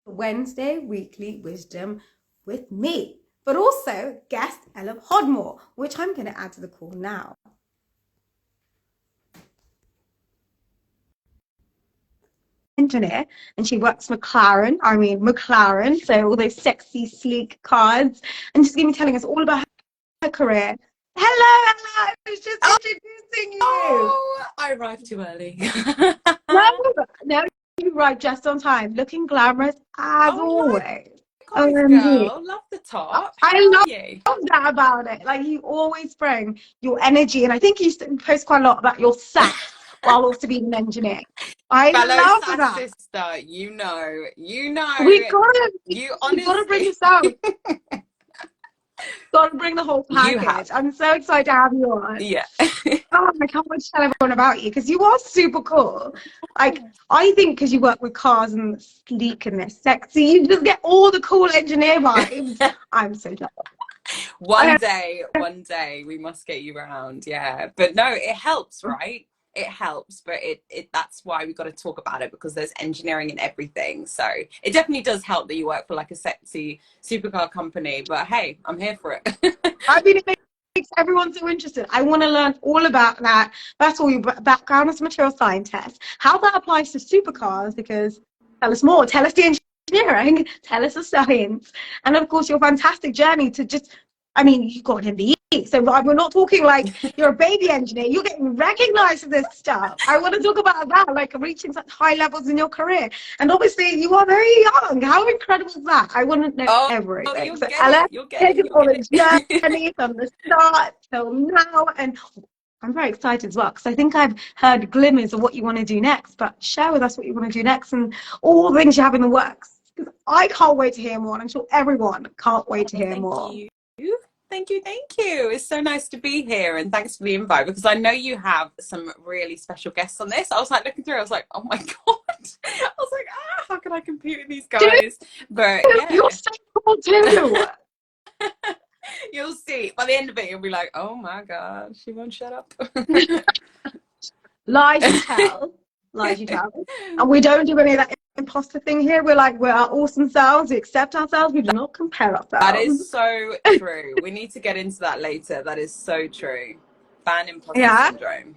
Wednesday Weekly Wisdom with me, but also guest Ella Podmore, which I'm going to add to the call now. Engineer, and she works McLaren, so all those sexy, sleek cars, and she's going to be telling us all about her career. Hello, Ella, I was just introducing you. Oh, I arrived too early. No, you arrived just on time, looking glamorous as always. Guys, girl, love the top. I How love are you? that about it. Like, you always bring your energy, and I think you post quite a lot about your sass while also being an engineer. I Fellow love sass that. sister, We gotta, you we gotta bring honestly, this out. Gotta bring the whole you have. package. I'm so excited to have you on. Yeah. Oh, I can't wait to tell everyone about you because you are super cool. Like, I think because you work with cars and sleek and they're sexy, you just get all the cool engineer vibes. I'm so jealous. One day we must get you around. Yeah. But no, it helps, right? It helps, but it that's why we got to talk about it, because there's engineering in everything. So it definitely does help that you work for like a sexy supercar company. But hey, I'm here for it. I mean, it makes everyone so interested. I want to learn all about that. That's all your background as a material scientist, how that applies to supercars, because tell us more. Tell us the engineering, tell us the science, and of course, your fantastic journey to just, I mean, you got an MBE. So we're not talking like you're a baby engineer. You're getting recognized for this stuff. I want to talk about that, like reaching such high levels in your career. And obviously, you are very young. How incredible is that? I want to know Oh, everything. you'll So, get Ella, it. You'll get take it. us You'll on get the it. journey from the start till now. And I'm very excited as well, because I think I've heard glimmers of what you want to do next. But share with us what you want to do next and all the things you have in the works. Because I can't wait to hear more. And I'm sure everyone can't wait to hear Thank more. you. Thank you. Thank you. It's so nice to be here, and thanks for the invite, because I know you have some really special guests on this. I was like looking through, I was like, oh my God. I was like, how can I compete with these Dude, guys? But you're yeah. so cool too. You'll see. By the end of it, you'll be like, oh my God, she won't shut up. Lies you tell. Lies you tell. And we don't do any of that imposter thing here. We're like, we're our awesome selves. We accept ourselves. We do not compare That is ourselves. so true. We need to get into that later. That is so true. Ban imposter Yeah. syndrome.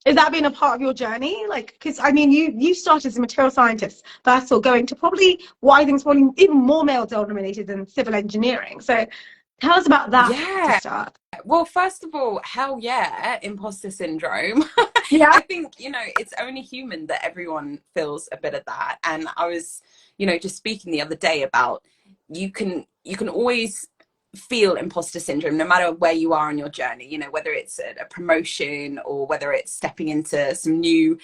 Has that been a part of your journey? Like, because I mean, you started as a material scientist, first of all, going to probably what I think is probably even more male dominated than civil engineering. So tell us about that to Yeah. start. Well, first of all, hell yeah, imposter syndrome. Yeah. I think, it's only human that everyone feels a bit of that. And I was, just speaking the other day about you can always feel imposter syndrome no matter where you are on your journey, whether it's a promotion or whether it's stepping into some new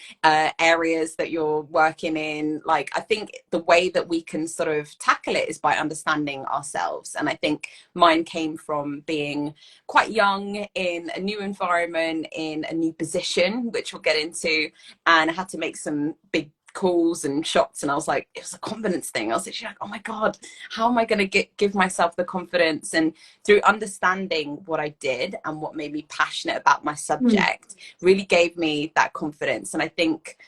areas that you're working in. Like, I think the way that we can sort of tackle it is by understanding ourselves. And I think mine came from being quite young in a new environment, in a new position, which we'll get into, and I had to make some big calls and shots, and I was like, it was a confidence thing. I was literally like, oh my God, how am I going to give myself the confidence? And through understanding what I did and what made me passionate about my subject really gave me that confidence. And I think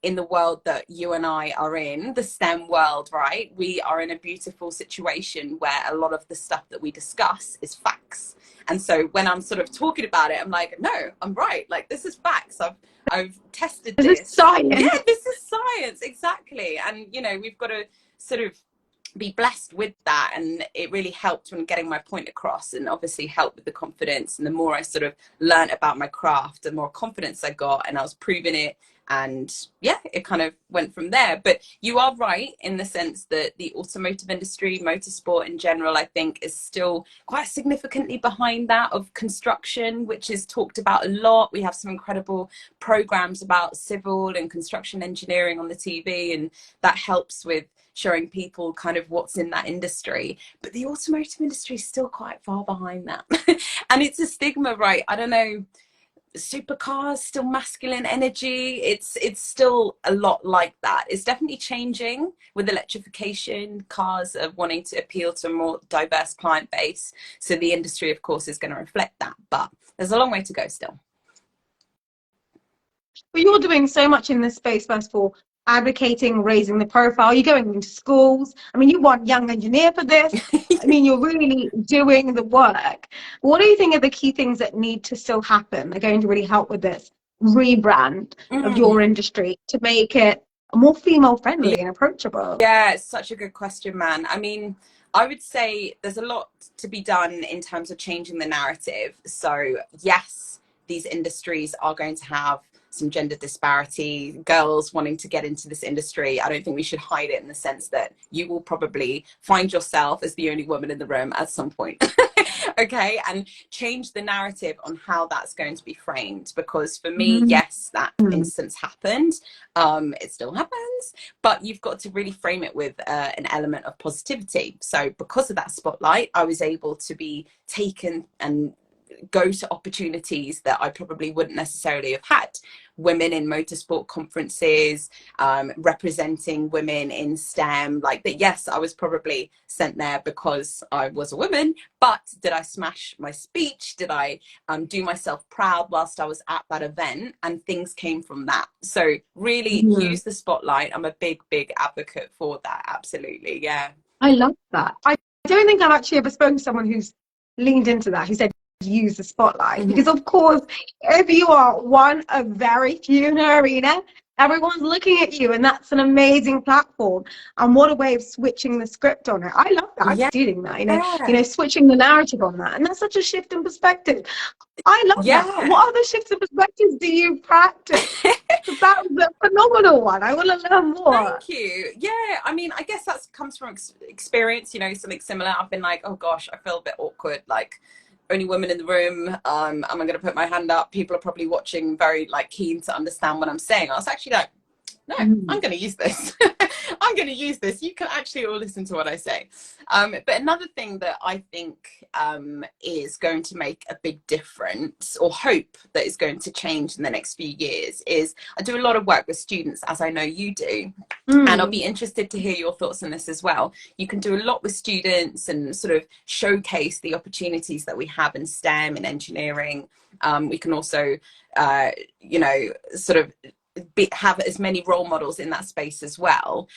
in the world that you and I are in, the STEM world, right, we are in a beautiful situation where a lot of the stuff that we discuss is facts. And so when I'm sort of talking about it, I'm like, no, I'm right. Like, this is facts. I've tested This is this. Yeah, science. this is science, exactly. And we've got to sort of be blessed with that, and it really helped when getting my point across, and obviously helped with the confidence. And the more I sort of learned about my craft, the more confidence I got, and I was proving it. And yeah, it kind of went from there. But you are right in the sense that the automotive industry, motorsport in general, I think is still quite significantly behind that of construction, which is talked about a lot. We have some incredible programs about civil and construction engineering on the TV, and that helps with showing people kind of what's in that industry. But the automotive industry is still quite far behind that. And it's a stigma, right? I don't know, supercars, still masculine energy. It's still a lot like that. It's definitely changing with electrification. Cars are wanting to appeal to a more diverse client base. So the industry, of course, is going to reflect that. But there's a long way to go still. But you're doing so much in this space, first of all. advocating raising the profile. You're going into schools. I mean, you won Young Engineer for this. I mean, you're really doing the work. What do you think are the key things that need to still happen? They're going to really help with this rebrand of your industry to make it more female friendly and approachable? Yeah, it's such a good question, man. I mean, I would say there's a lot to be done in terms of changing the narrative. So yes, these industries are going to have some gender disparity, girls wanting to get into this industry. I don't think we should hide it in the sense that you will probably find yourself as the only woman in the room at some point. Okay, and change the narrative on how that's going to be framed, because for me, yes, that instance happened. It still happens, but you've got to really frame it with an element of positivity. So because of that spotlight, I was able to be taken and go to opportunities that I probably wouldn't necessarily have had. Women in motorsport conferences, representing women in STEM, like that. Yes, I was probably sent there because I was a woman, but did I smash my speech? Did I do myself proud whilst I was at that event? And things came from that. So really use the spotlight. I'm a big advocate for that. Absolutely. Yeah. I love that. I don't think I've actually ever spoken to someone who's leaned into that, who said use the spotlight, because of course, if you are one of very few in the arena, everyone's looking at you, and that's an amazing platform. And what a way of switching the script on it. I love that. I'm stealing that, you know, switching the narrative on that. And that's such a shift in perspective. I love that. What other shifts in perspectives do you practice? Because that was a phenomenal one. I want to learn more. Thank you. Yeah, I mean, I guess that comes from experience, you know, something similar. I've been like, oh gosh, I feel a bit awkward, like only women in the room. Am I going to put my hand up? People are probably watching, very like keen to understand what I'm saying. I was actually like, no, I'm going to use this. I'm going to use this. You can actually all listen to what I say. But another thing that I think is going to make a big difference, or hope that is going to change in the next few years, is I do a lot of work with students, as I know you do. And I'll be interested to hear your thoughts on this as well. You can do a lot with students and sort of showcase the opportunities that we have in STEM and engineering. We can also, you know, sort of have as many role models in that space as well,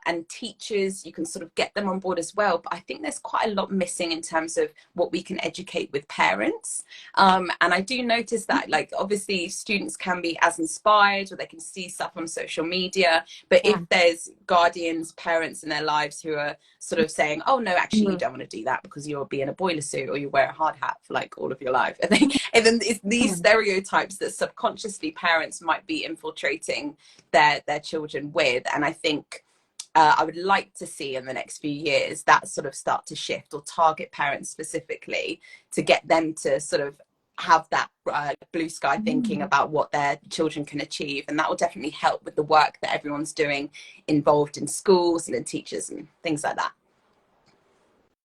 and teachers, you can sort of get them on board as well. But I think there's quite a lot missing in terms of what we can educate with parents, and I do notice that, like, obviously students can be as inspired, or they can see stuff on social media, but if there's guardians, parents in their lives who are sort of saying, oh no, actually you don't want to do that because you'll be in a boiler suit or you wear a hard hat for like all of your life, and then it's these stereotypes that subconsciously parents might be infiltrating their children with. And I think I would like to see in the next few years that sort of start to shift, or target parents specifically to get them to sort of have that blue sky thinking about what their children can achieve. And that will definitely help with the work that everyone's doing involved in schools and in teachers and things like that.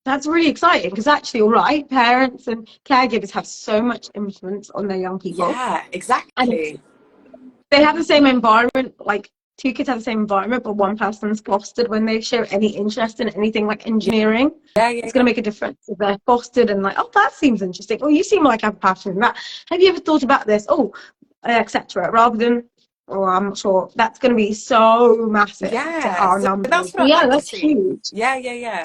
That's really exciting, because actually, all right, parents and caregivers have so much influence on their young people. Yeah, exactly. And they have the same environment, like two kids have the same environment, but one person's fostered. When they show any interest in anything like engineering, it's going to make a difference if they're fostered and like, oh, that seems interesting, or you seem like I have a passion in that, have you ever thought about this, etc., rather than, oh, I'm not sure. That's going to be so massive to our numbers. That's what that's huge. Yeah.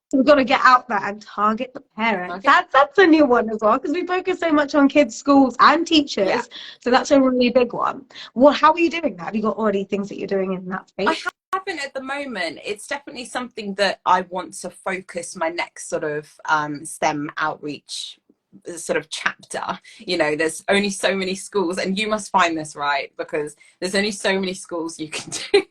So we've got to get out there and target the parents. That's a new one as well, because we focus so much on kids, schools, and teachers. So that's a really big one. How are you doing that? Have you got already things that you're doing in that space? I haven't at the moment. It's definitely something that I want to focus my next sort of STEM outreach sort of chapter. You know, there's only so many schools, and you must find this, right, because there's only so many schools you can do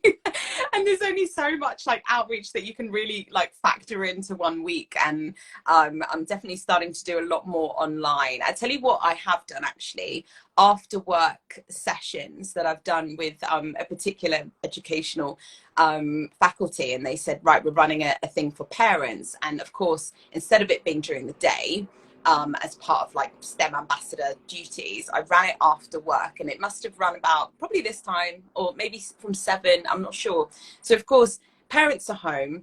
and there's only so much like outreach that you can really like factor into 1 week. And I'm definitely starting to do a lot more online. I tell you what I have done, actually, after work sessions that I've done with a particular educational faculty, and they said, right, we're running a thing for parents, and of course, instead of it being during the day, as part of like STEM ambassador duties, I ran it after work, and it must have run about probably this time, or maybe from 7, I'm not sure. So of course, parents are home,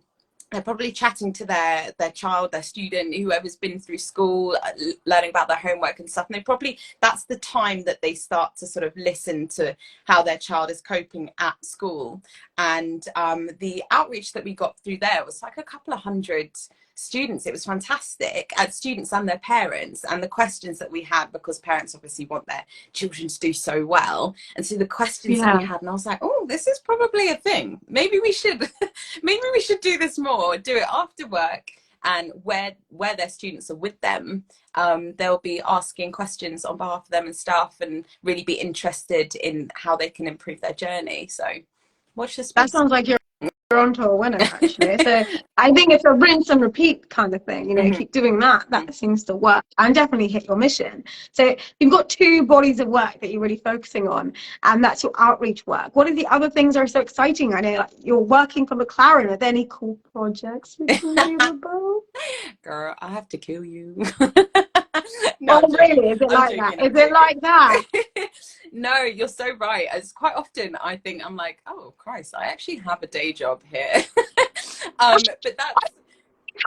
they're probably chatting to their child, their student, whoever's been through school, learning about their homework and stuff. And they probably, that's the time that they start to sort of listen to how their child is coping at school. And the outreach that we got through there was like a couple of hundred students. It was fantastic, at students and their parents, and the questions that we had, because parents obviously want their children to do so well, and so the questions that we had, and I was like, oh, this is probably a thing, maybe we should maybe we should do this more, do it after work, and where their students are with them, they'll be asking questions on behalf of them and stuff, and really be interested in how they can improve their journey. So watch this space. That sounds like you're onto a winner, actually. So I think it's a rinse and repeat kind of thing, you know. Keep doing that. That seems to work and definitely hit your mission. So you've got two bodies of work that you're really focusing on, and that's your outreach work. What are the other things that are so exciting? I know, like, you're working for McLaren. Are there any cool projects we can leave about? Girl, I have to kill you. No, really? Is it like that? Is it like that? No, you're so right. It's quite often I think, I'm like, oh Christ, I actually have a day job here. But that's,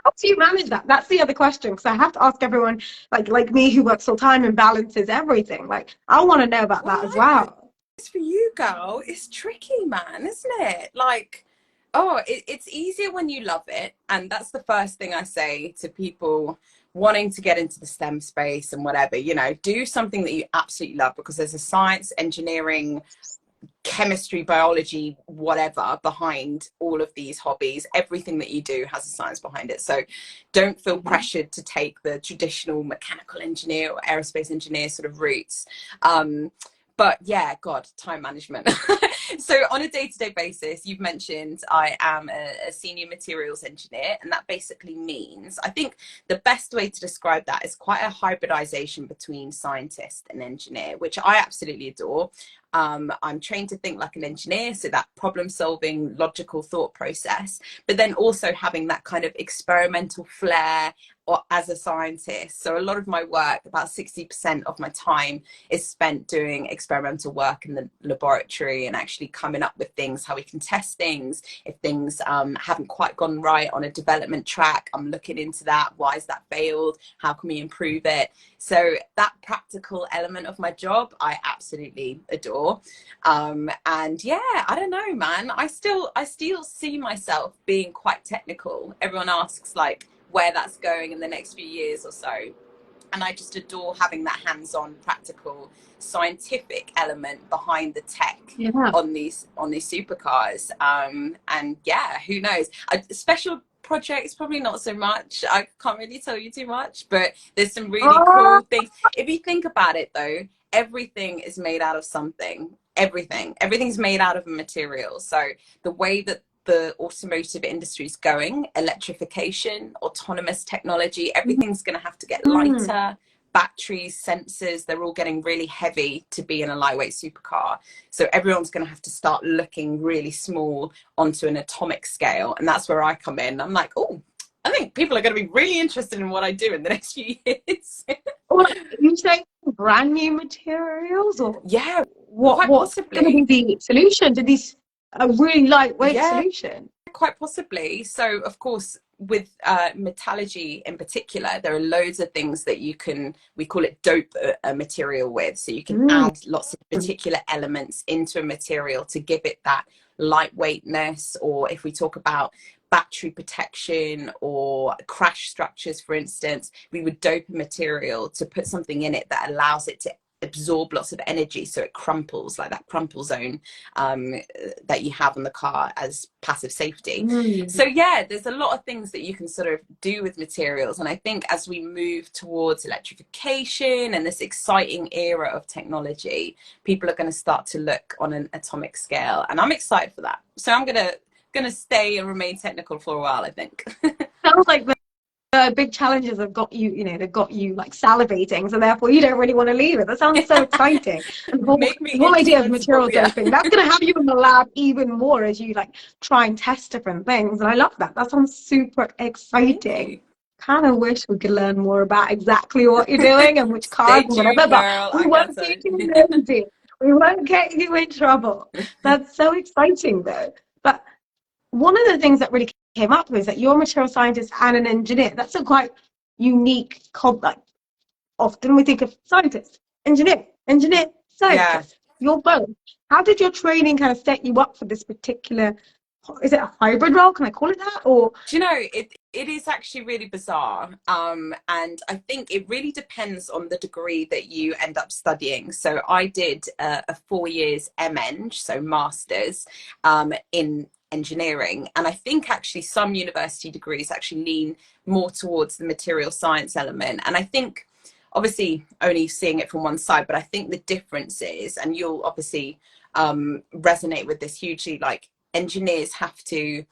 how do you manage that? That's the other question, because I have to ask everyone like me who works full time and balances everything. Like, I want to know about that as well. It's for you, girl. It's tricky, man, isn't it? Like, oh, it's easier when you love it, and that's the first thing I say to people wanting to get into the STEM space and whatever. You know, do something that you absolutely love, because there's a science, engineering, chemistry, biology, whatever behind all of these hobbies. Everything that you do has a science behind it. So don't feel pressured to take the traditional mechanical engineer or aerospace engineer sort of routes. But yeah, God, time management. So on a day-to-day basis, you've mentioned I am a senior materials engineer, and that basically means, I think the best way to describe that is quite a hybridization between scientist and engineer, which I absolutely adore. I'm trained to think like an engineer, so that problem solving, logical thought process, but then also having that kind of experimental flair or as a scientist. So a lot of my work, about 60% of my time, is spent doing experimental work in the laboratory and actually coming up with things, how we can test things. If things haven't quite gone right on a development track, I'm looking into that. Why has that failed? How can we improve it? So that practical element of my job, I absolutely adore. And yeah, I don't know, man. I still see myself being quite technical. Everyone asks like where that's going in the next few years or so, and I just adore having that hands-on, practical, scientific element behind the tech on these supercars. And yeah, who knows? Special projects, probably not so much. I can't really tell you too much, but there's some really cool things. If you think about it though, everything is made out of something. Everything's made out of a material. So the way that the automotive industry is going, electrification, autonomous technology, everything's going to have to get lighter. Batteries, sensors, they're all getting really heavy to be in a lightweight supercar. So everyone's going to have to start looking really small onto an atomic scale. And that's where I come in. I'm like, oh, I think people are going to be really interested in what I do in the next few years. Well, you say brand new materials, or yeah, what's going to be the solution to these? A really lightweight solution? Quite possibly. So of course, with metallurgy in particular, there are loads of things that you can, we call it dope a material with. So you can add lots of particular elements into a material to give it that lightweightness. Or if we talk about battery protection or crash structures, for instance, we would dope a material to put something in it that allows it to absorb lots of energy, so it crumples, like that crumple zone that you have on the car as passive safety. So yeah, there's a lot of things that you can sort of do with materials, and I think as we move towards electrification and this exciting era of technology, people are going to start to look on an atomic scale, and I'm excited for that. So I'm gonna stay and remain technical for a while, I think. Sounds like the big challenges have got you, you know, they've got you like salivating, so therefore you don't really want to leave it. That sounds so exciting. And the whole idea of material doping, that's going to have you in the lab even more as you like try and test different things. And I love that. That sounds super exciting. Kind of wish we could learn more about exactly what you're doing and which cars and whatever, but we won't get you nosy. We won't get you in trouble. That's so exciting though. But one of the things that really came up with, that you're a material scientist and an engineer. That's a quite unique like, often we think of scientist, engineer, Yeah. scientist. You're both. How did your training kind of set you up for this particular, is it a hybrid role? Can I call it that? Or Do you know, it is actually really bizarre. And I think it really depends on the degree that you end up studying. So I did a 4 years MEng, so masters, in engineering. And I think actually some university degrees actually lean more towards the material science element. And I think obviously only seeing it from one side, but I think the difference is, and you'll obviously resonate with this hugely, like engineers have to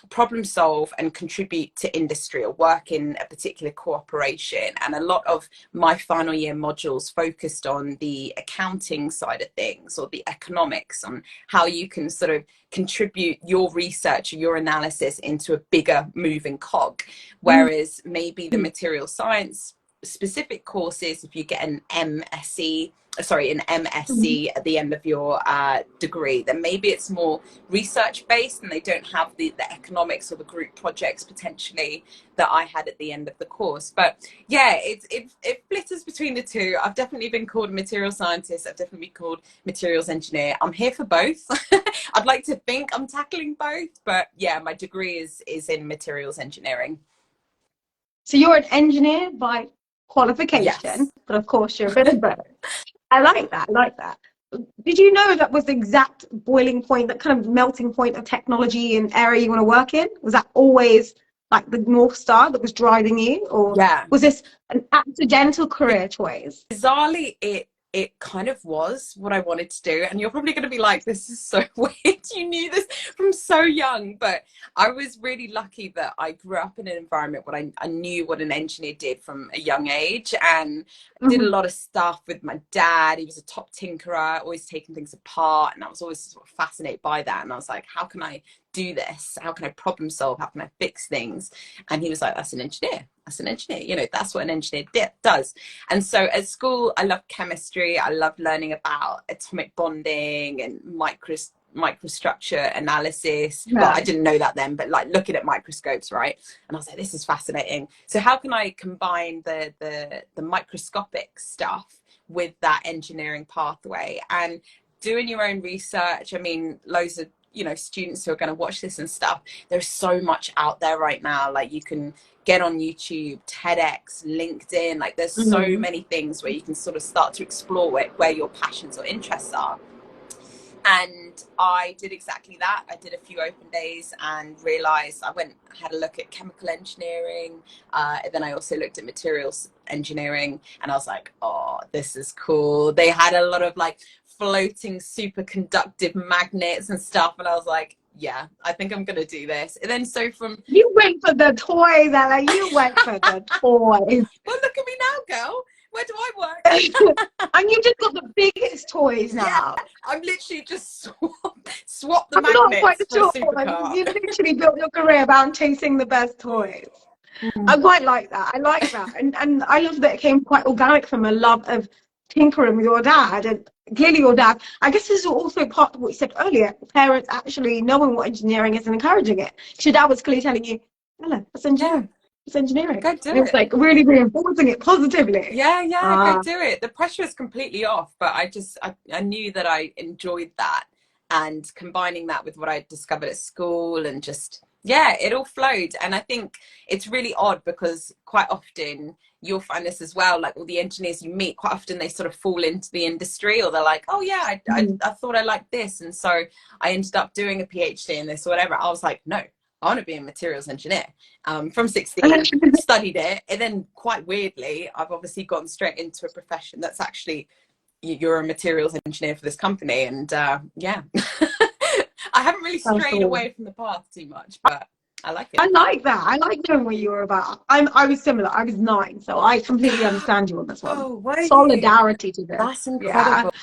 problem solve and contribute to industry or work in a particular cooperation. And a lot of my final year modules focused on the accounting side of things, or the economics, on how you can sort of contribute your research or your analysis into a bigger moving cog. Whereas maybe the material science specific courses, if you get an MSc at the end of your degree, then maybe it's more research based and they don't have the economics or the group projects potentially that I had at the end of the course. But yeah, it flitters between the two. I've definitely been called a material scientist. I've definitely been called materials engineer. I'm here for both. I'd like to think I'm tackling both, but yeah, my degree is in materials engineering. so you're an engineer by qualification, Yes. but of course you're a bit of both. I like that. I like that. Did you know that was the exact boiling point, that kind of melting point of technology and area you want to work in? Was that always like the North Star that was driving you? Or Yeah. was this an accidental career choice? Bizarrely, it kind of was what I wanted to do. And you're probably going to be like, this is so weird. You knew this from so young. But I was really lucky that I grew up in an environment where I knew what an engineer did from a young age. And I did a lot of stuff with my dad. He was a top tinkerer, always taking things apart. And I was always sort of fascinated by that. And I was like, how can I do this? How can I problem solve? How can I fix things? And he was like, that's an engineer. That's an engineer. You know, that's what an engineer does. And so at school, I loved chemistry. I loved learning about atomic bonding and microstructure analysis. Yeah. Well, I didn't know that then, but like looking at microscopes, right? And I was like, this is fascinating. So how can I combine the microscopic stuff with that engineering pathway? And doing your own research, I mean, loads of students who are going to watch this and stuff, there's so much out there right now. Like you can get on YouTube, TEDx, LinkedIn, like there's so many things where you can sort of start to explore where your passions or interests are. And I did exactly that. I did a few open days and realized, I had a look at chemical engineering. And then I also looked at materials engineering, and I was like, oh, this is cool. They had a lot of like floating superconductive magnets and stuff. And I was like, yeah, I think I'm going to do this. And then You went for the toys, Ella. You went for the toys. Well, look at me now, girl. Where do I work? And you just got the biggest toys now. Yeah, I'm literally just swap the I'm not quite magnets for sure. a supercar. You literally built your career around chasing the best toys. I quite like that. I like that. And I love that it came quite organic from a love of tinkering with your dad. And clearly your dad, I guess this is also part of what you said earlier, parents actually knowing what engineering is and encouraging it. Your dad was clearly telling you, Ella, that's engineering. Yeah. It's engineering. Go do and it was it. like really reinforcing it positively. Yeah, go do it. The pressure is completely off, but I knew that I enjoyed that, and combining that with what I discovered at school, and just, yeah, it all flowed. And I think it's really odd because quite often you'll find this as well, like all the engineers you meet, quite often they sort of fall into the industry, or they're like, oh yeah, I thought I liked this, and so I ended up doing a PhD in this or whatever. I was like, no, I want to be a materials engineer. From 16, studied it, and then quite weirdly, I've obviously gone straight into a profession that's actually, you're a materials engineer for this company. And yeah, I haven't really strayed away from the path too much, but I like it. I like that. I like knowing what you were about. I was similar. I was 9, so I completely understand you on this one. Oh, Solidarity to this. That's incredible.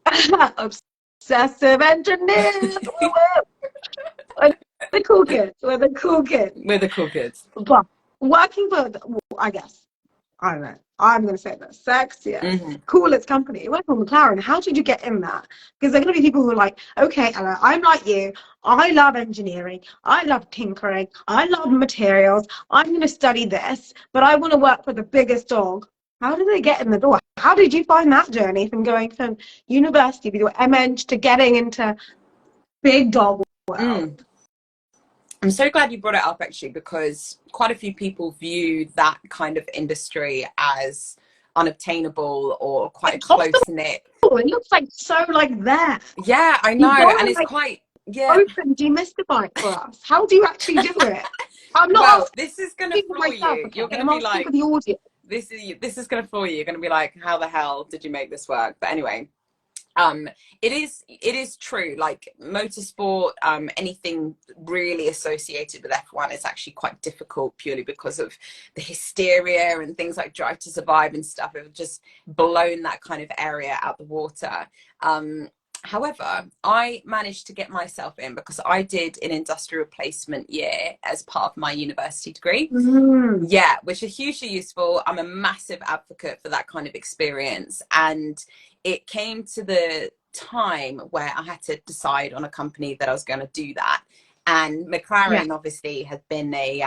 Yeah. Obsessive engineers. We're the cool kids. We're the cool kids. We're the cool kids. But working for, I guess, I don't know. I'm going to say the sexiest, coolest company. It went for McLaren. How did you get in that? Because there are going to be people who are like, okay, Ella, I'm like you. I love engineering. I love tinkering. I love materials. I'm going to study this, but I want to work for the biggest dog. How do they get in the door? How did you find that journey from going from university with your MEng to getting into big dog world? I'm so glad you brought it up, actually, because quite a few people view that kind of industry as unobtainable or quite a close-knit. It looks like so like that. Yeah, I know. And it's like, quite, open, demystify it for us. How do you actually do it? I'm not well, asking this is going to floor myself, you. okay? You're going I'm to be asking like, for the audience. this is going to floor you. You're going to be like, how the hell did you make this work? But anyway, it is true. Like motorsport, anything really associated with F1 is actually quite difficult, purely because of the hysteria and things like Drive to Survive and stuff. It would just blown that kind of area out the water. However, I managed to get myself in because I did an industrial placement year as part of my university degree. Yeah, which is hugely useful. I'm a massive advocate for that kind of experience. And it came to the time where I had to decide on a company that I was going to do that. And McLaren obviously had been a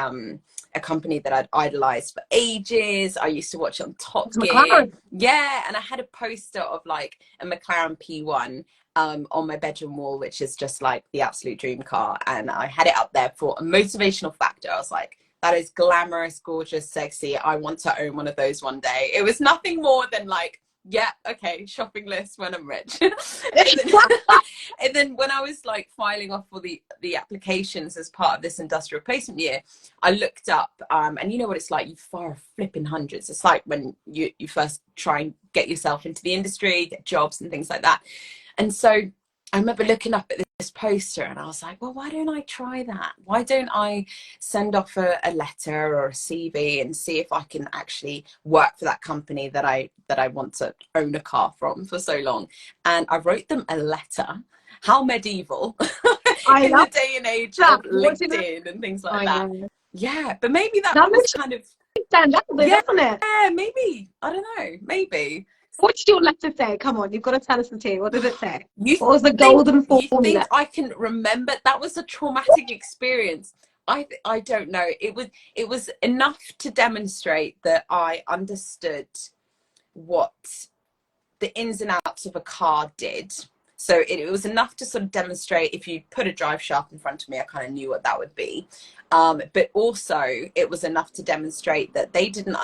company that I'd idolized for ages. I used to watch it on Top Gear. Yeah, and I had a poster of like a McLaren P1 on my bedroom wall, which is just like the absolute dream car. And I had it up there for a motivational factor. I was like, that is glamorous, gorgeous, sexy. I want to own one of those one day. It was nothing more than like, yeah, okay, shopping list when I'm rich. and then when I was like filing off for the applications as part of this industrial placement year, I looked up, and you know what it's like, you fire flipping hundreds. It's like when you first try and get yourself into the industry, get jobs and things like that. And so I remember looking up at this poster and I was like, well, why don't I try that? Why don't I send off a letter or a CV and see if I can actually work for that company that I want to own a car from for so long? And I wrote them a letter. How medieval in the day and age of LinkedIn and things like that. Yeah, but maybe that was kind of stand up, doesn't it? Yeah, maybe. I don't know. Maybe. What did your letter say? Come on, you've got to tell us the tea. What did it say? What was the golden formula? You think I can remember? That was a traumatic experience. I don't know. It was enough to demonstrate that I understood what the ins and outs of a car did. So it was enough to sort of demonstrate, if you put a drive shaft in front of me, I kind of knew what that would be. But also it was enough to demonstrate that they didn't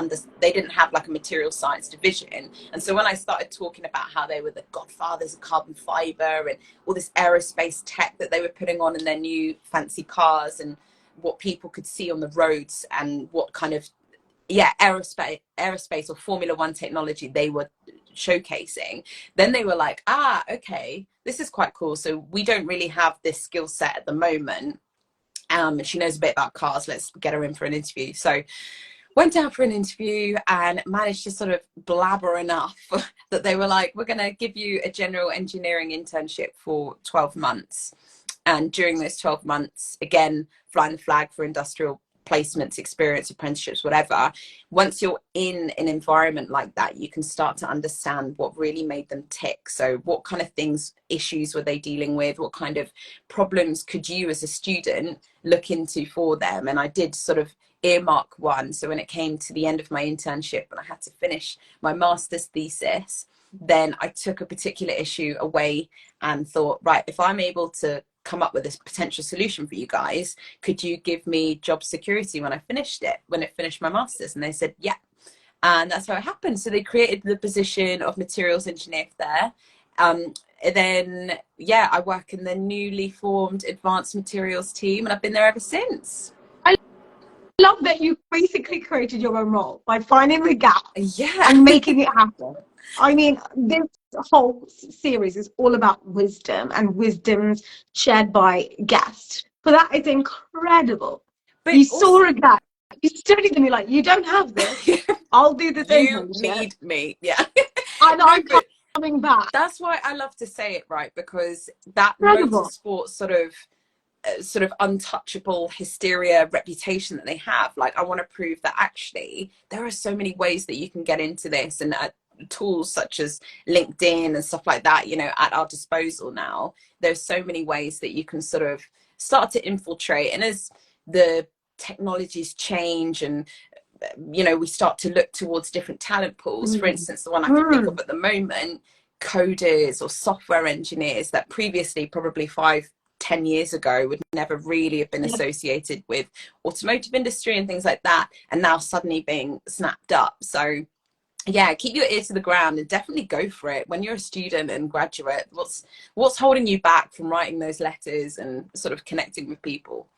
have like a material science division. And so when I started talking about how they were the godfathers of carbon fiber and all this aerospace tech that they were putting on in their new fancy cars and what people could see on the roads and what kind of aerospace or Formula One technology they were showcasing, then they were like, okay, this is quite cool. So we don't really have this skill set at the moment. She knows a bit about cars. Let's get her in for an interview. So went down for an interview and managed to sort of blabber enough that they were like, we're going to give you a general engineering internship for 12 months. And during those 12 months, again, flying the flag for industrial placements, experience, apprenticeships, whatever. Once you're in an environment like that, you can start to understand what really made them tick. So what kind of issues were they dealing with? What kind of problems could you as a student look into for them? And I did sort of earmark one. So when it came to the end of my internship and I had to finish my master's thesis, then I took a particular issue away and thought, right, if I'm able to come up with this potential solution for you guys, could you give me job security when I finished my master's? And they said, yeah. And that's how it happened. So they created the position of materials engineer there. Then, I work in the newly formed advanced materials team and I've been there ever since. I love that you basically created your own role by finding the gap yeah. and making it happen. I mean, this whole series is all about wisdom and wisdoms shared by guests. But that is incredible. But you saw a gap. You studied them. You're like, you don't have this. I'll do the thing. You need me. Yeah. And I'm coming back. That's why I love to say it, right? Because that motorsport sort of sort of untouchable hysteria reputation that they have. Like, I want to prove that actually there are so many ways that you can get into this, and tools such as LinkedIn and stuff like that, you know, at our disposal now. There's so many ways that you can sort of start to infiltrate. And as the technologies change, and you know, we start to look towards different talent pools. For instance, the one I can think of at the moment, coders or software engineers that previously, probably 5-10 years ago, would never really have been associated with automotive industry and things like that, and now suddenly being snapped up. So yeah, keep your ear to the ground and definitely go for it. When you're a student and graduate, what's holding you back from writing those letters and sort of connecting with people?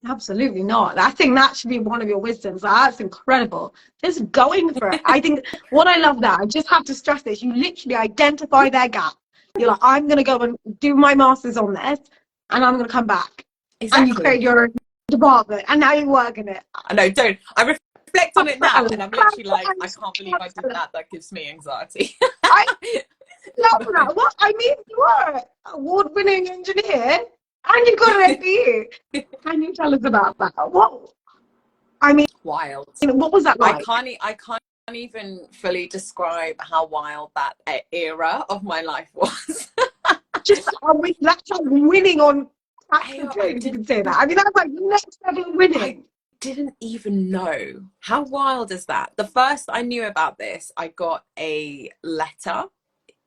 Absolutely not. I think that should be one of your wisdoms. That's incredible. Just going for it. I think what I love that, I just have to stress this, you literally identify their gap. You're like, I'm going to go and do my master's on this, and I'm going to come back. Exactly. And you create your own department, and now you're working it. I know, don't. I reflect on it now, and I'm literally like, I can't believe I did that. That gives me anxiety. I love that. What? I mean, you are an award-winning engineer, and you've got an MBA. Can you tell us about that? What? I mean, wild. What was that like? I can't even fully describe how wild that era of my life was. Just that's like winning on. You can say that. I mean, that's like next level winning. I didn't even know. How wild is that? The first I knew about this, I got a letter.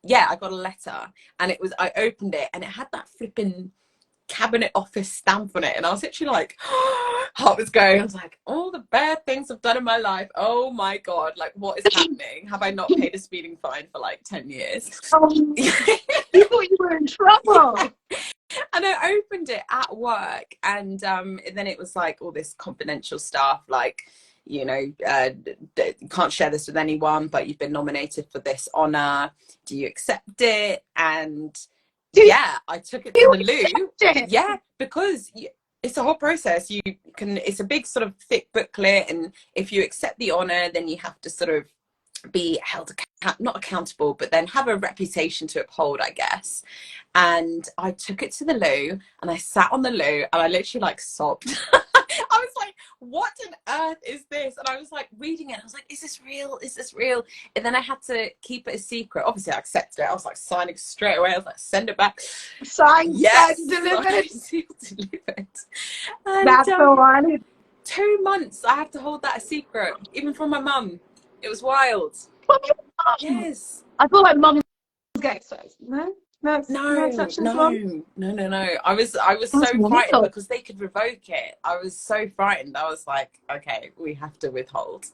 Yeah, I got a letter, and it was, I opened it, and it had that flipping Cabinet Office stamp on it, and I was literally like, heart was going. I was like, all the bad things I've done in my life, oh my god, like, what is happening? Have I not paid a speeding fine for like 10 years? You thought you were in trouble. Yeah. And I opened it at work, and then it was like all this confidential stuff, like, you know, can't share this with anyone, but you've been nominated for this honor, do you accept it? And yeah, I took it to the loo. Yeah, because it's a whole process. You can, it's a big sort of thick booklet, and if you accept the honor, then you have to sort of be held not accountable, but then have a reputation to uphold, I guess. And I took it to the loo, and I sat on the loo, and I literally like sobbed. I was like, what on earth is this? And I was like reading it, I was like, is this real? Is this real? And then I had to keep it a secret. Obviously I accepted it. I was like signing straight away. I was like, send it back. Signed, yes, delivered. Delivered. And, that's so funny. 2 months I had to hold that a secret, even from my mum. It was wild. Yes. I feel like mums get exposed. No? No. I was so frightened because they could revoke it. I was so frightened. I was like, okay, we have to withhold.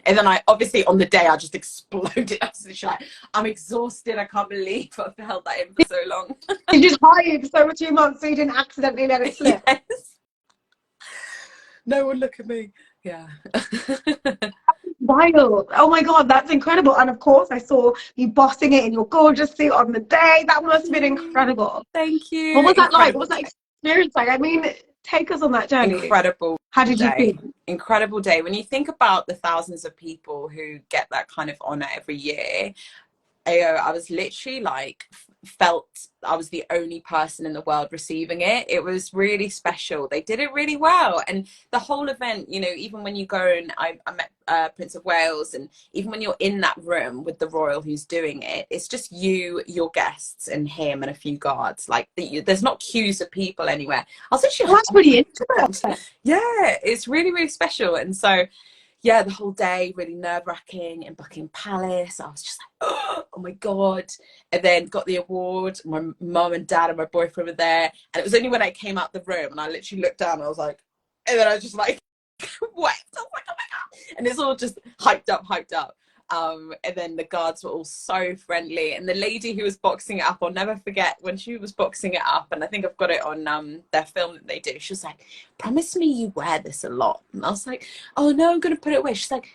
And then I obviously on the day I just exploded. I was just like, I'm exhausted. I can't believe I've held that in for so long. You just hide for 2 months so you didn't accidentally let it slip. Yes. No one look at me. Yeah. Wild. Oh my god, that's incredible. And of course I saw you bossing it in your gorgeous suit on the day. That must have been incredible. Thank you. What was that like? What was that experience like? I mean, take us on that journey. Incredible. How did you feel? Incredible day. When you think about the thousands of people who get that kind of honor every year, I was literally like, felt I was the only person in the world receiving it. It was really special. They did it really well. And the whole event, you know, even when you go, and I met Prince of Wales, and even when you're in that room with the royal who's doing it, it's just you, your guests, and him, and a few guards. Like, there's not queues of people anywhere. I was actually that's pretty interesting. Yeah, it's really, really special. And so yeah, the whole day really nerve-wracking in Buckingham Palace. I was just like, oh my god. And then got the award. My mum and dad and my boyfriend were there, and it was only when I came out the room and I literally looked down and I was like, and then I was just like what? I was like, oh my god. And it's all just hyped up. And then the guards were all so friendly, and the lady who was boxing it up, I'll never forget when she was boxing it up, and I think I've got it on their film that they do. She was like, promise me you wear this a lot. And I was like, oh no, I'm gonna put it away. She's like,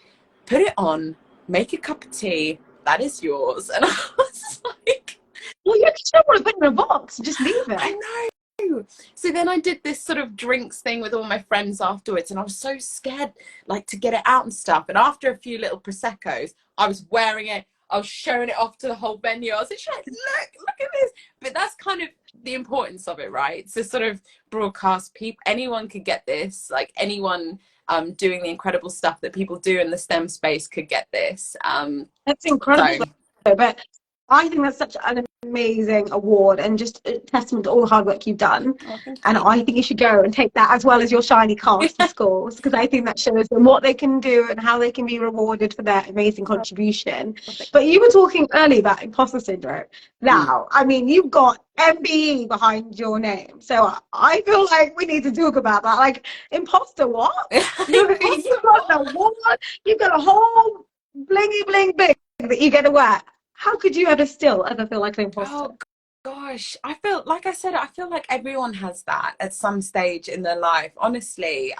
put it on, make a cup of tea, that is yours. And I was like, well, you just don't want to put it in a box, just leave it. I know. So then I did this sort of drinks thing with all my friends afterwards, and I was so scared like to get it out and stuff. And after a few little Prosecco's, I was wearing it. I was showing it off to the whole venue. I was like, look at this. But that's kind of the importance of it, right? To sort of broadcast, people, anyone could get this, like anyone doing the incredible stuff that people do in the STEM space could get this. That's incredible, So though. But I think that's such an amazing award and just a testament to all the hard work you've done. oh, thank And you. I think you should go and take that as well as your shiny cast to schools, because I think that shows them what they can do and how they can be rewarded for their amazing contribution. But you were talking earlier about imposter syndrome. Now, I mean, you've got MBE behind your name. So I feel like we need to talk about that. Like, imposter what? You've got an award, you've got a whole blingy bling bing that you get to wear. How could you ever feel like an imposter? Oh gosh, I feel like I said, I feel like everyone has that at some stage in their life. Honestly,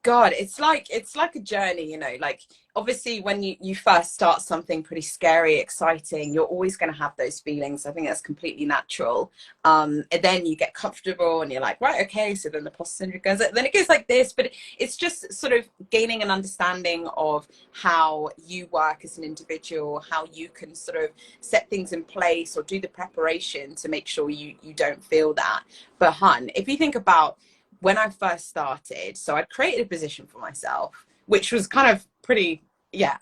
God, it's like a journey, you know, like obviously when you first start something pretty scary, exciting, you're always going to have those feelings. I think that's completely natural. And then you get comfortable and you're like, right, okay, so then the imposter syndrome goes, then it goes like this, but it's just sort of gaining an understanding of how you work as an individual, how you can sort of set things in place or do the preparation to make sure you don't feel that. But hun, if you think about when I first started, so I'd created a position for myself, which was kind of pretty,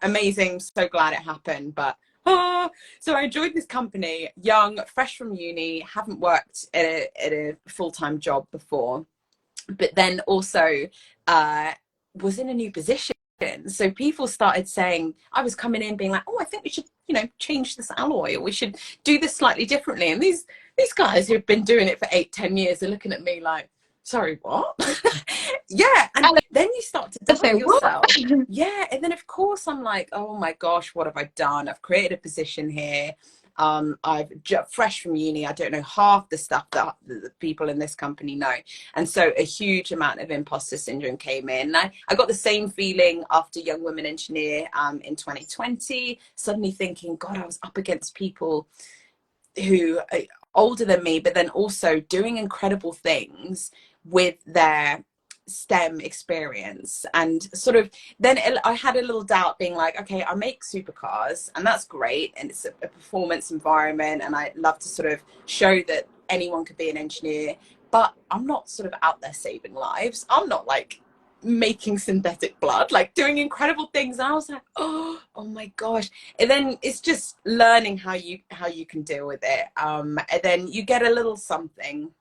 amazing. So glad it happened. But so I joined this company, young, fresh from uni, haven't worked at a full-time job before, but then also was in a new position. So people started saying, I was coming in being like, oh, I think we should, change this alloy, or we should do this slightly differently. And these guys who've been doing it for 8-10 years are looking at me like, sorry, what? Yeah. And then you start to doubt yourself. Yeah. And then of course I'm like, oh my gosh, what have I done? I've created a position here. I've fresh from uni. I don't know half the stuff that the people in this company know. And so a huge amount of imposter syndrome came in. And I got the same feeling after Young Women Engineer in 2020, suddenly thinking, God, I was up against people who are older than me, but then also doing incredible things with their STEM experience. And sort of then I had a little doubt, being like, okay, I make supercars and that's great, and it's a performance environment, and I love to sort of show that anyone could be an engineer, but I'm not sort of out there saving lives. I'm not like making synthetic blood, like doing incredible things. And I was like, oh my gosh. And then it's just learning how you can deal with it, and then you get a little something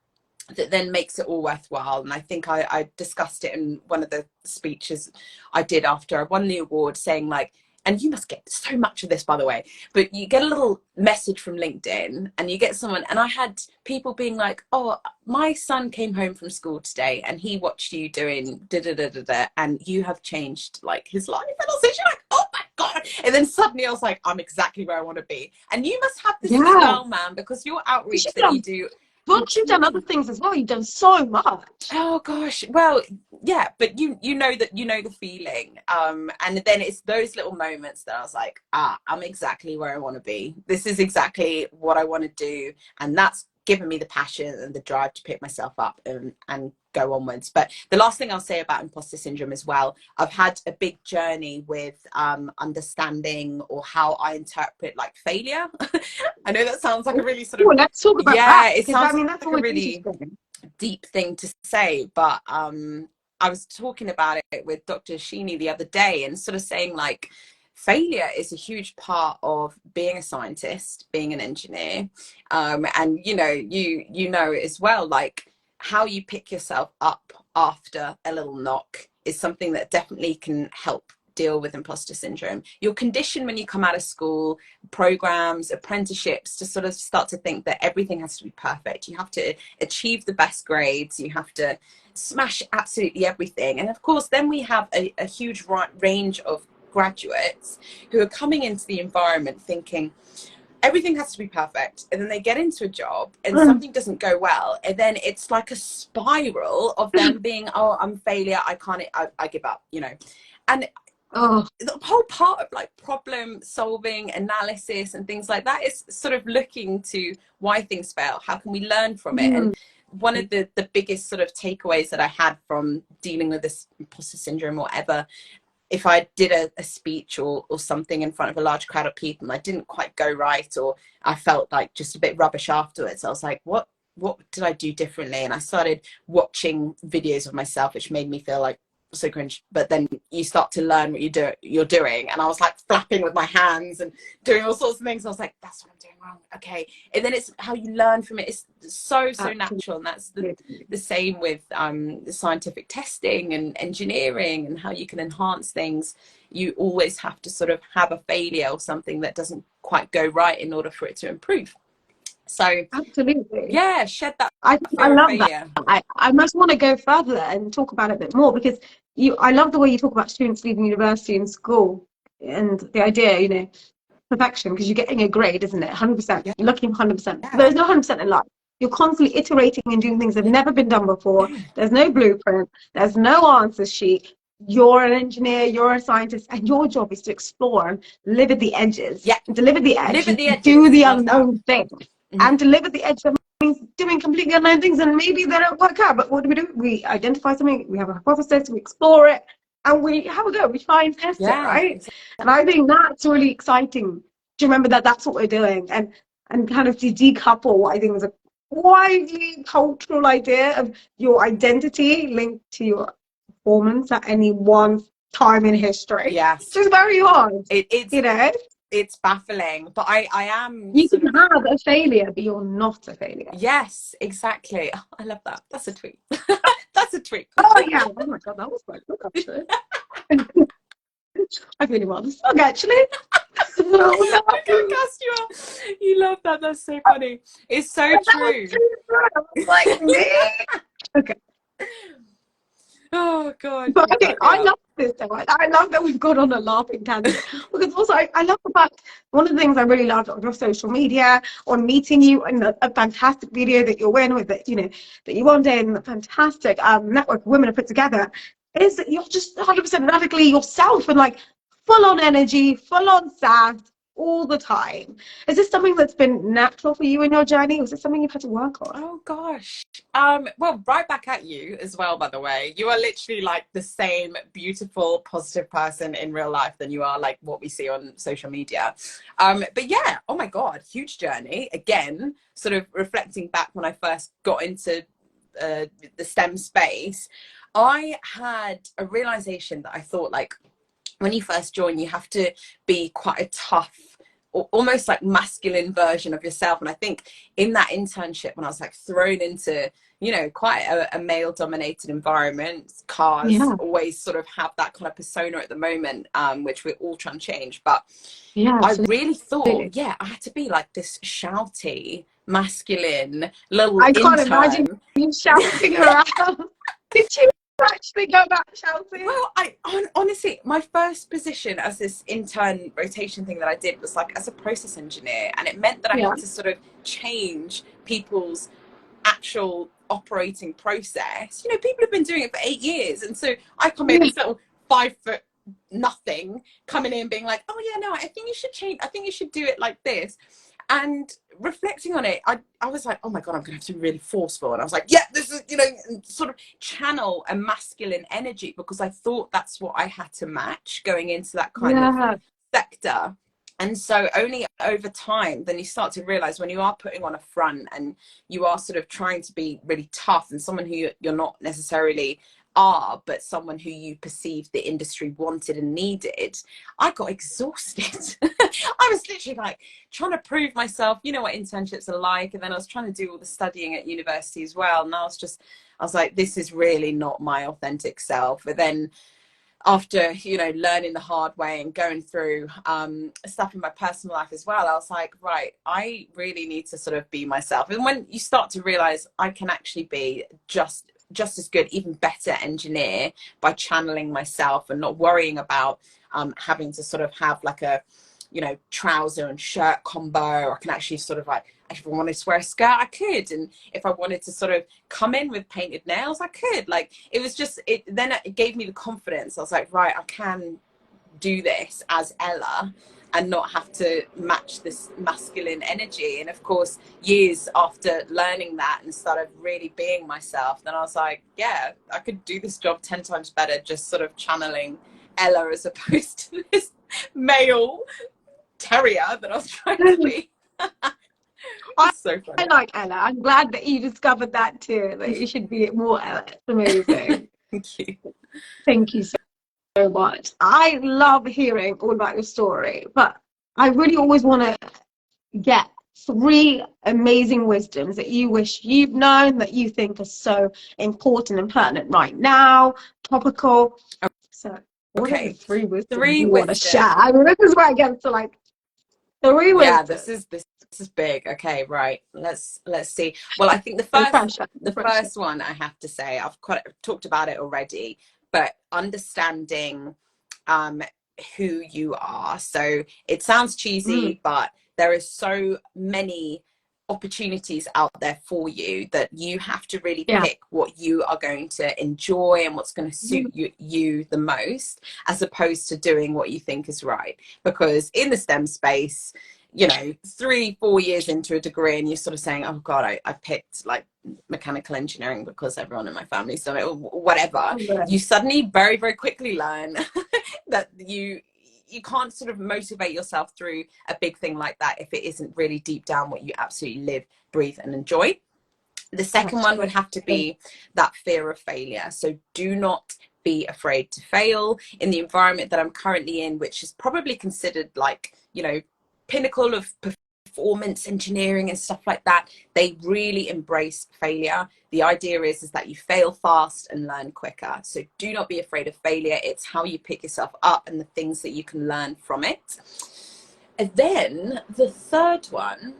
that then makes it all worthwhile. And I think I discussed it in one of the speeches I did after I won the award, saying like, and you must get so much of this, by the way, but you get a little message from LinkedIn and you get someone, and I had people being like, oh, my son came home from school today and he watched you doing da-da-da-da-da, and you have changed like his life. And I was like, oh my God. And then suddenly I was like, I'm exactly where I want to be. And you must have this as well, man, because your outreach that you do. But you've done other things as well. You've done so much. Oh gosh. Well, yeah, but you know the feeling. And then it's those little moments that I was like, I'm exactly where I want to be. This is exactly what I want to do. And that's given me the passion and the drive to pick myself up and go onwards. But the last thing I'll say about imposter syndrome as well, I've had a big journey with understanding, or how I interpret like failure. I know that sounds like a really sort of, let's talk about that, it sounds that's like a really deep thing to say, but I was talking about it with Dr. Sheeny the other day, and sort of saying like, failure is a huge part of being a scientist, being an engineer, and you know as well, like how you pick yourself up after a little knock is something that definitely can help deal with imposter syndrome. You're conditioned when you come out of school, programs, apprenticeships, to sort of start to think that everything has to be perfect. You have to achieve the best grades, you have to smash absolutely everything. And of course then we have a huge range of graduates who are coming into the environment thinking everything has to be perfect, and then they get into a job and something doesn't go well, and then it's like a spiral of them being, oh, I'm a failure, I can't, I give up, and the whole part of like problem solving, analysis and things like that is sort of looking to why things fail, how can we learn from it. And one of the biggest sort of takeaways that I had from dealing with this imposter syndrome or whatever if I did a speech or something in front of a large crowd of people and I didn't quite go right, or I felt like just a bit rubbish afterwards, I was like, what did I do differently? And I started watching videos of myself, which made me feel like so cringe. But then you start to learn what you're doing, and I was like flapping with my hands and doing all sorts of things. I was like, that's what I'm doing wrong. Okay. And then it's how you learn from it. It's so natural. And that's the same with the scientific testing and engineering and how you can enhance things. You always have to sort of have a failure or something that doesn't quite go right in order for it to improve. So Absolutely. yeah, shed that I fear of love failure. that. I must want to go further and talk about it a bit more, because I love the way you talk about students leaving university and school, and the idea, perfection, because you're getting a grade, isn't it? 100%. Yeah. You're looking for 100%. Yeah. There's no 100% in life. You're constantly iterating and doing things that have never been done before. There's no blueprint. There's no answer sheet. You're an engineer, you're a scientist, and your job is to explore and live at the edges. Yeah. And to live at the edge, Live at the edges. do the Love unknown thing. Mm-hmm. And to live at the edge means doing completely unknown things, and maybe they don't work out. But what do? We identify something, we have a hypothesis, we explore it, and we have a go. We try and test it, right? Exactly. And I think that's really exciting to remember that that's what we're doing, and kind of to decouple what I think is a widely cultural idea of your identity linked to your performance at any one time in history. Yes. It's just very hard. It's baffling, but I am. You can have a failure, but you're not a failure. Yes, exactly. Oh, I love that. That's a tweet. That's a tweet. Oh yeah. Oh my god, that was quite good actually. I really want to song actually. Oh, no. You love that. That's so funny. It's so true. Like me. Okay. Oh god. But I love this though. I love that we've got on a laughing tangent, because also I love the fact, one of the things I really loved on your social media, on meeting you, and a fantastic video that you're in with it, that you one day in the fantastic network of women have put together, is that you're just 100% radically yourself, and like full on energy, full on sass all the time. Is this something that's been natural for you in your journey, or is it something you've had to work on? Oh gosh. Well, right back at you as well, by the way. You are literally like the same beautiful, positive person in real life than you are like what we see on social media. But yeah, oh my god, huge journey. Again, sort of reflecting back when I first got into the STEM space, I had a realization that I thought, like, when you first join, you have to be quite a tough, almost like masculine version of yourself. And I think in that internship, when I was like thrown into, quite a male dominated environment, cars always sort of have that kind of persona at the moment, which we're all trying to change. But I really thought, I had to be like this shouty, masculine little I intern. can't imagine you shouting around. Did you actually go back shouting? Well, honestly, my first position as this intern rotation thing that I did was like as a process engineer, and it meant that I had to sort of change people's actual operating process. People have been doing it for 8 years, and so I come in this little 5 foot nothing coming in being like, oh yeah, no, I think you should change, I think you should do it like this. And reflecting on it, I was like, oh my god, I'm gonna have to be really forceful. And I was like, yeah, this is, sort of channel a masculine energy, because I thought that's what I had to match going into that kind of sector. And so only over time, then you start to realize, when you are putting on a front and you are sort of trying to be really tough, and someone who you're not necessarily are, but someone who you perceived the industry wanted and needed, I got exhausted. I was literally like trying to prove myself, what internships are like, and then I was trying to do all the studying at university as well, and I was like, this is really not my authentic self. But then after learning the hard way and going through stuff in my personal life as well, I was like, right, I really need to sort of be myself. And when you start to realize I can actually be just as good, even better engineer by channeling myself and not worrying about having to sort of have like a trouser and shirt combo, or I can actually sort of like, if I wanted to wear a skirt, I could, and if I wanted to sort of come in with painted nails, I could. Like, it was just then it gave me the confidence. I was like, right, I can do this as Ella and not have to match this masculine energy. And of course, years after learning that and started really being myself, then I was like, yeah, I could do this job 10 times better, just sort of channeling Ella as opposed to this male terrier that I was trying to be. It's so funny. I like Ella. I'm glad that you discovered that too, that you should be more Ella. It's amazing. Thank you. Thank you so much. I love hearing all about your story, but I really always want to get 3 amazing wisdoms that you wish you've known, that you think are so important and pertinent right now, topical. So what are the 3 wisdoms you want to share? I mean, this is where I get to like 3 wisdoms. Yeah, this is big. Okay, right. Let's see. Well, I think the first one I have to say, I've talked about it already, but understanding who you are. So it sounds cheesy, but there is so many opportunities out there for you that you have to really pick what you are going to enjoy and what's going to suit you the most, as opposed to doing what you think is right. Because in the STEM space, you know, 3-4 years into a degree and you're sort of saying, oh God, I picked like mechanical engineering because everyone in my family's done it, or whatever. You suddenly very, very quickly learn that you can't sort of motivate yourself through a big thing like that if it isn't really deep down what you absolutely live, breathe and enjoy. The second one would have to be that fear of failure. So do not be afraid to fail. In the environment that I'm currently in, which is probably considered like, you know, pinnacle of performance engineering and stuff like that, they really embrace failure. The idea is that you fail fast and learn quicker. So do not be afraid of failure. It's how you pick yourself up and the things that you can learn from it. And then the third one,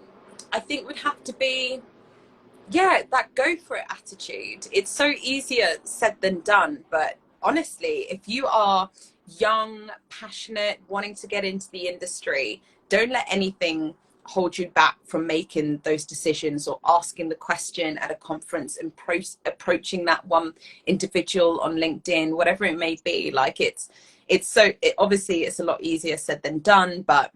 I think, would have to be, that go for it attitude. It's so easier said than done, but honestly, if you are young, passionate, wanting to get into the industry, don't let anything hold you back from making those decisions or asking the question at a conference and approaching that one individual on LinkedIn, whatever it may be. Like obviously it's a lot easier said than done, but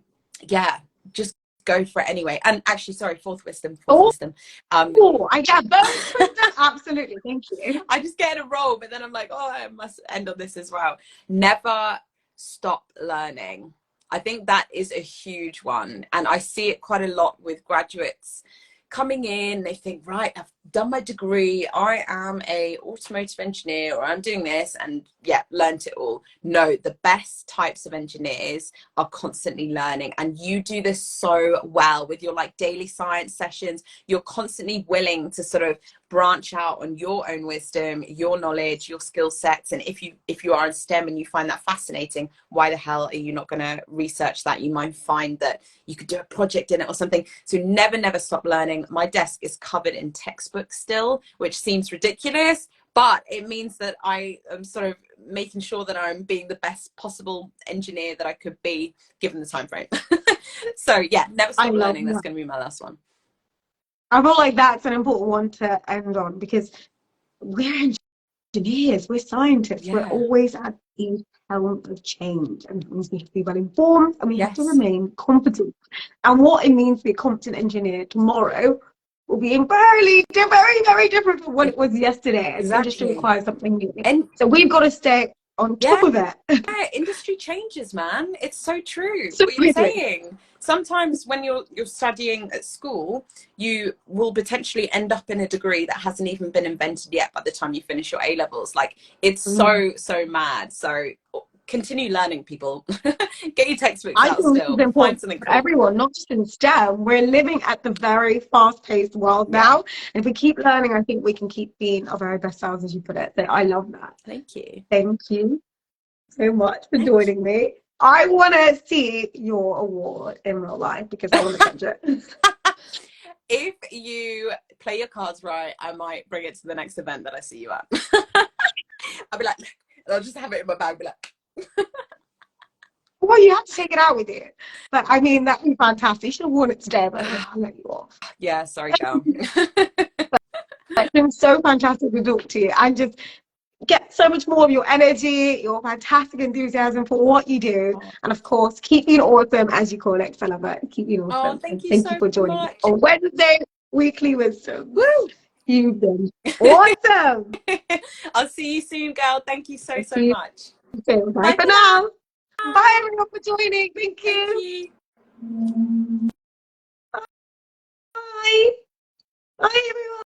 yeah, just go for it anyway. And actually, sorry, fourth wisdom. I get both wisdom. Absolutely, thank you. I just get in a roll, but then I'm like, oh, I must end on this as well. Never stop learning. I think that is a huge one. And I see it quite a lot with graduates coming in. They think, right, I've done my degree. I am a automotive engineer, or I'm doing this, and learned it all. No, the best types of engineers are constantly learning. And you do this so well with your like daily science sessions. You're constantly willing to sort of branch out on your own wisdom, your knowledge, your skill sets. And if you are in STEM and you find that fascinating, why the hell are you not going to research that? You might find that you could do a project in it or something. So never stop learning. My desk is covered in textbooks still, which seems ridiculous, but it means that I am sort of making sure that I'm being the best possible engineer that I could be given the time frame. So never stop learning. That's going to be my last one. I feel like that's an important one to end on, because we're engineers, we're scientists, we're always at the helm of change, and it means we have to be well informed and we have to remain competent. And what it means to be a competent engineer tomorrow will be very, very different from what it was yesterday. Exactly. Industry requires something new. And so we've got to stay on top of it. Industry changes, man. It's so true. So what you're saying. Sometimes when you're studying at school, you will potentially end up in a degree that hasn't even been invented yet by the time you finish your A-levels. Like, it's so mad. So continue learning, people. Get your textbooks out still. Find something for everyone, not just in STEM. We're living at the very fast-paced world now. And if we keep learning, I think we can keep being our very best selves, as you put it. So I love that. Thank you. Thank you so much for joining me. I want to see your award in real life, because I want to catch it. If you play your cards right, I might bring it to the next event that I see you at. I'll be like, I'll just have it in my bag, be like. Well, you have to take it out with you. But I mean, that'd be fantastic. You should have worn it today, but I'll let you off. Yeah, sorry, girl. It's been so fantastic to talk to you, and just get so much more of your energy, your fantastic enthusiasm for what you do, and of course, keep being awesome, as you call it. I love it. Keep being awesome. Thank you for joining me on Wednesday Weekly Wisdom. Woo! You've been awesome. I'll see you soon, girl. Thank you so much. Okay, bye Bye for for now. now. Bye everyone for joining. Thank Thank you. you. Bye. Bye everyone.